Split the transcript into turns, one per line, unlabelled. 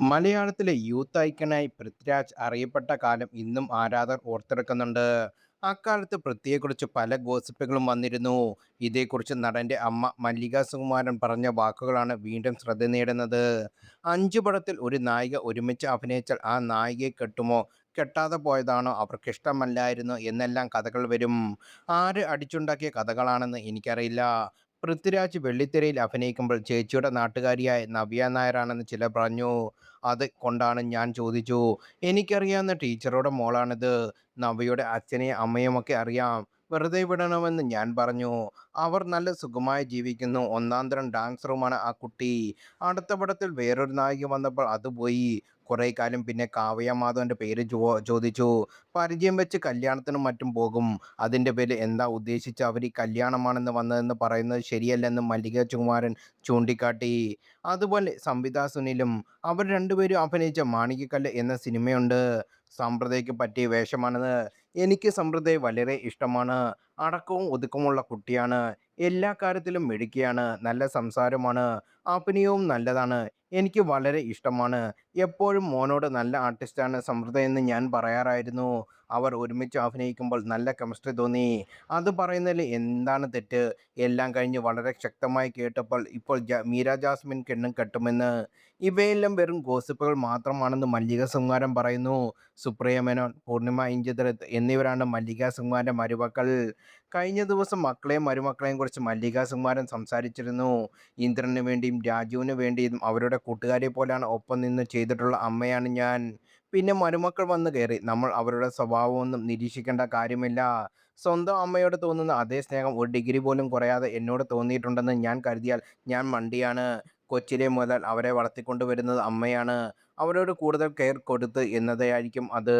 മലയാളത്തിലെ യൂത്ത് ഐക്കണായി പൃഥ്വിരാജ് അറിയപ്പെട്ട കാലം ഇന്നും ആരാധകർ ഓർത്തെടുക്കുന്നുണ്ട്. അക്കാലത്ത് പൃഥ്വിയെക്കുറിച്ച് പല ഗോസിപ്പുകളും വന്നിരുന്നു. ഇതേക്കുറിച്ച് നടന്റെ അമ്മ മല്ലിക സുകുമാരൻ പറഞ്ഞ വാക്കുകളാണ് വീണ്ടും ശ്രദ്ധ നേടുന്നത്. 5 പടത്തിൽ ഒരു നായിക ഒരുമിച്ച് അഭിനയിച്ചാൽ ആ നായികയെ കെട്ടുമോ, കെട്ടാതെ പോയതാണോ, അവർക്കിഷ്ടമല്ലായിരുന്നോ എന്നെല്ലാം കഥകൾ വരും. ആര് അടിച്ചുണ്ടാക്കിയ കഥകളാണെന്ന് എനിക്കറിയില്ല. പൃഥ്വിരാജ് വെള്ളിത്തിരയിൽ അഭിനയിക്കുമ്പോൾ ചേച്ചിയുടെ നാട്ടുകാരിയായ നവ്യ നായരാണെന്ന് ചിലർ പറഞ്ഞു. അത് കൊണ്ടാണ് ഞാൻ ചോദിച്ചു. എനിക്കറിയാവുന്ന ടീച്ചറുടെ മോളാണിത്. നവ്യയുടെ അച്ഛനെയും അമ്മയുമൊക്കെ അറിയാം. വെറുതെ വിടണമെന്ന് ഞാൻ പറഞ്ഞു. അവർ നല്ല സുഖമായി ജീവിക്കുന്നു. ഒന്നാന്തരം ഡാൻസറുമാണ് ആ കുട്ടി. അടുത്ത പടത്തിൽ വേറൊരു നായിക വന്നപ്പോൾ അത് പോയി. കുറേ കാലം പിന്നെ കാവ്യ മാധവന്റെ പേര് ചോദിച്ചു. പരിചയം വെച്ച് കല്യാണത്തിനും മറ്റും പോകും. അതിന്റെ പേരിൽ എന്താ ഉദ്ദേശിച്ച് അവർ ഈ കല്യാണമാണെന്ന് വന്നതെന്ന് പറയുന്നത് ശരിയല്ലെന്ന് മല്ലിക സുകുമാരൻ ചൂണ്ടിക്കാട്ടി. അതുപോലെ സംവിധാ സുനിലും. അവർ രണ്ടുപേരും അഭിനയിച്ച മാണിക്യക്കല്ല് എന്ന സിനിമയുണ്ട്. സമ്പ്രദയ്ക്ക് പറ്റിയ വേഷമാണത്. എനിക്ക് സമ്പ്രദയെ വളരെ ഇഷ്ടമാണ്. അടക്കവും ഒതുക്കമുള്ള കുട്ടിയാണ്. എല്ലാ കാര്യത്തിലും മിടുക്കിയാണ്. നല്ല സംസാരമാണ്. അഭിനയവും നല്ലതാണ്. എനിക്ക് വളരെ ഇഷ്ടമാണ്. എപ്പോഴും മോനോട് നല്ല ആർട്ടിസ്റ്റാണ് സമ്പ്രദയെന്ന് ഞാൻ പറയാറായിരുന്നു. അവർ ഒരുമിച്ച് അഭിനയിക്കുമ്പോൾ നല്ല കെമിസ്ട്രി തോന്നി. അത് പറയുന്നതിൽ എന്താണ് തെറ്റ്? എല്ലാം കഴിഞ്ഞ് വളരെ ശക്തമായി കേട്ടപ്പോൾ ഇപ്പോൾ മീര ജാസ്മിൻ കെട്ടുമെന്ന്. ഇവയെല്ലാം വെറും ഗോസിപ്പുകൾ മാത്രമാണെന്ന് മല്ലിക സുകുമാരൻ പറയുന്നു. സുപ്രിയ മേനോൻ, പൂർണിമ ഇന്ദ്രജിത്ത് എന്നിവരാണ് മല്ലിക സുകുമാരന്റെ മരുമക്കൾ. കഴിഞ്ഞ ദിവസം മക്കളെയും മരുമക്കളെയും കുറിച്ച് മല്ലിക സുകുമാരൻ സംസാരിച്ചിരുന്നു. ഇന്ദ്രന് വേണ്ടിയും രാജുവിന് വേണ്ടിയും അവരുടെ കൂട്ടുകാരെ പോലെയാണ് ഒപ്പം നിന്ന് ചെയ്തിട്ടുള്ള അമ്മയാണ് ഞാൻ. പിന്നെ മരുമക്കൾ വന്നു കയറി. നമ്മൾ അവരുടെ സ്വഭാവമൊന്നും നിരീക്ഷിക്കേണ്ട കാര്യമില്ല. സ്വന്തം അമ്മയോട് തോന്നുന്ന അതേ സ്നേഹം ഒരു ഡിഗ്രി പോലും കുറയാതെ എന്നോട് തോന്നിയിട്ടുണ്ടെന്ന് ഞാൻ കരുതിയാൽ ഞാൻ മണ്ടിയാണ്. കൊച്ചിലെ മുതൽ അവരെ വളർത്തിക്കൊണ്ടുവരുന്നത് അമ്മയാണ്. അവരോട് കൂടുതൽ കെയർ കൊടുത്ത് എന്നതായിരിക്കും അത്.